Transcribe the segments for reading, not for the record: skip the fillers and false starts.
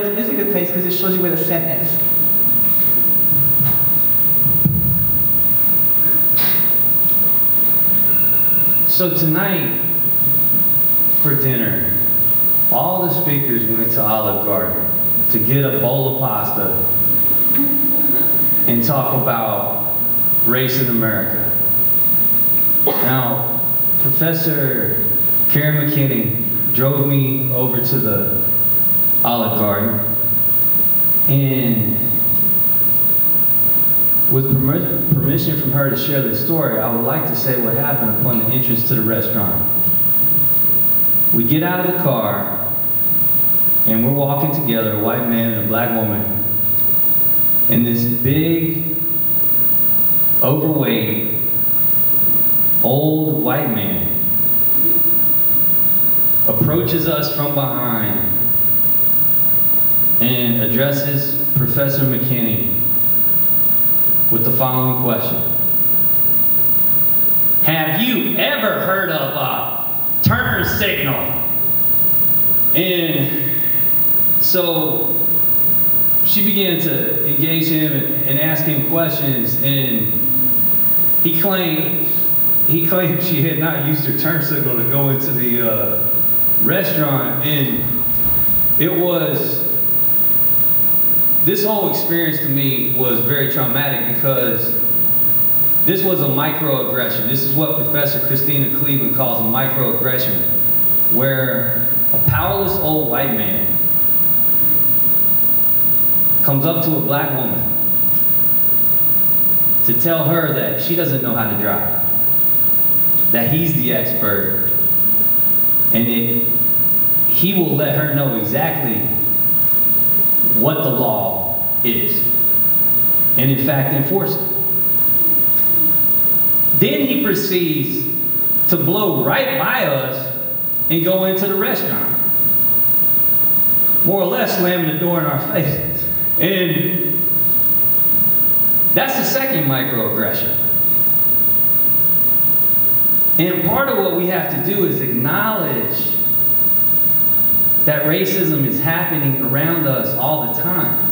It is a good place because it shows you where the sin is. So tonight, for dinner, all the speakers went to Olive Garden to get a bowl of pasta and talk about race in America. Now, Professor Karen McKinney drove me over to the Olive Garden, and with permission from her to share this story, I would like to say what happened upon the entrance to the restaurant. We get out of the car, and we're walking together, a white man and a black woman, and this big, overweight, old white man approaches us from behind and addresses Professor McKinney with the following question. Have you ever heard of a Turner signal? And so she began to engage him and ask him questions, and he claimed she had not used her turn signal to go into the restaurant, and this whole experience to me was very traumatic because this was a microaggression. This is what Professor Christina Cleveland calls a microaggression, where a powerless old white man comes up to a black woman to tell her that she doesn't know how to drive, that he's the expert, and he will let her know exactly what the law is, and in fact enforce it. Then he proceeds to blow right by us and go into the restaurant, more or less slamming the door in our faces. And that's the second microaggression. And part of what we have to do is acknowledge that racism is happening around us all the time.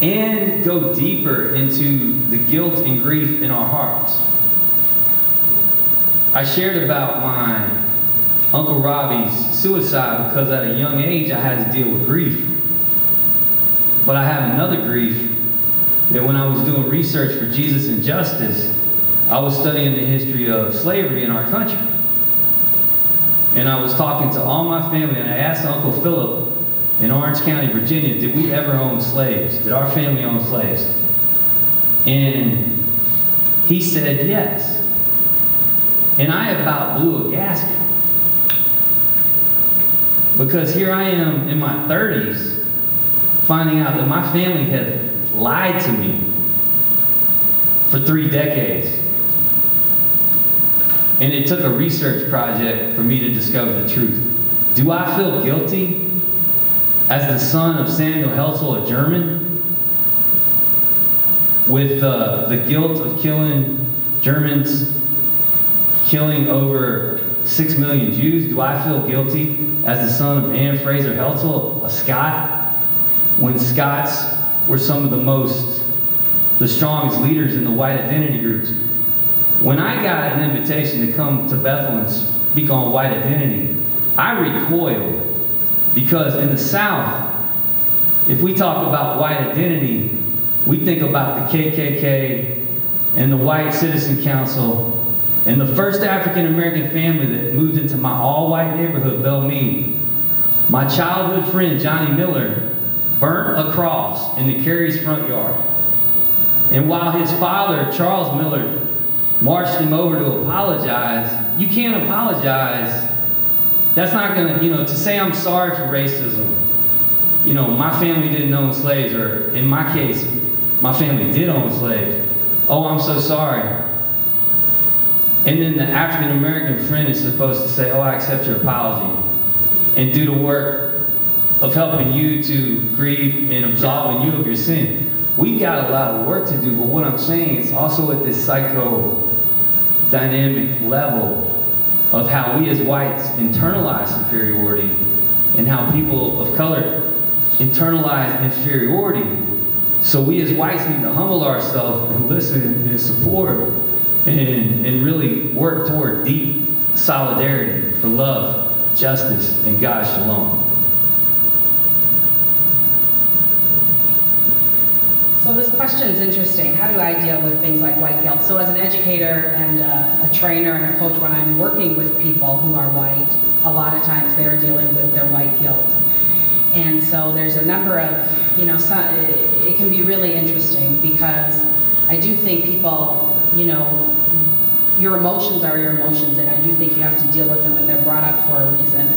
And go deeper into the guilt and grief in our hearts. I shared about my Uncle Robbie's suicide because at a young age I had to deal with grief. But I have another grief that when I was doing research for Jesus and Justice, I was studying the history of slavery in our country. And I was talking to all my family, and I asked Uncle Philip in Orange County, Virginia, did we ever own slaves? Did our family own slaves? And he said yes. And I about blew a gasket. Because here I am in my 30s, finding out that my family had lied to me for 3 decades. And it took a research project for me to discover the truth. Do I feel guilty as the son of Samuel Herzl, a German, with the guilt of killing Germans, killing over 6 million Jews? Do I feel guilty as the son of Anne Fraser Herzl, a Scot, when Scots were some of the strongest leaders in the white identity groups? When I got an invitation to come to Bethel and speak on white identity, I recoiled because in the South, if we talk about white identity, we think about the KKK and the White Citizen Council and the first African American family that moved into my all-white neighborhood, Belmead. My childhood friend, Johnny Miller, burnt a cross in the Carey's front yard. And while his father, Charles Miller, marched him over to apologize, you can't apologize. That's not gonna, to say I'm sorry for racism. My family didn't own slaves, or in my case, my family did own slaves. Oh, I'm so sorry. And then the African American friend is supposed to say, oh, I accept your apology, and do the work of helping you to grieve and absolving you of your sin. We've got a lot of work to do, but what I'm saying is also at this psychodynamic level, of how we as whites internalize superiority and how people of color internalize inferiority. So we as whites need to humble ourselves and listen and support and really work toward deep solidarity for love, justice, and God's shalom. So this question is interesting. How do I deal with things like white guilt? So as an educator and a trainer and a coach, when I'm working with people who are white, a lot of times they're dealing with their white guilt. And so there's a number of, it can be really interesting because I do think people, your emotions are your emotions, and I do think you have to deal with them, and they're brought up for a reason.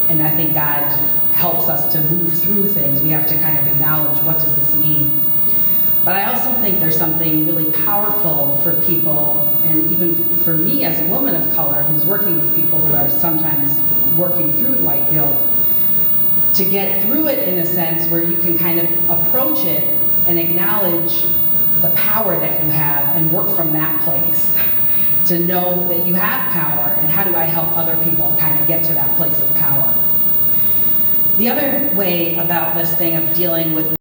And I think God helps us to move through things. We have to kind of acknowledge, what does this mean? But I also think there's something really powerful for people, and even for me as a woman of color who's working with people who are sometimes working through white guilt, to get through it in a sense where you can kind of approach it and acknowledge the power that you have and work from that place to know that you have power, and how do I help other people kind of get to that place of power. The other way about this thing of dealing with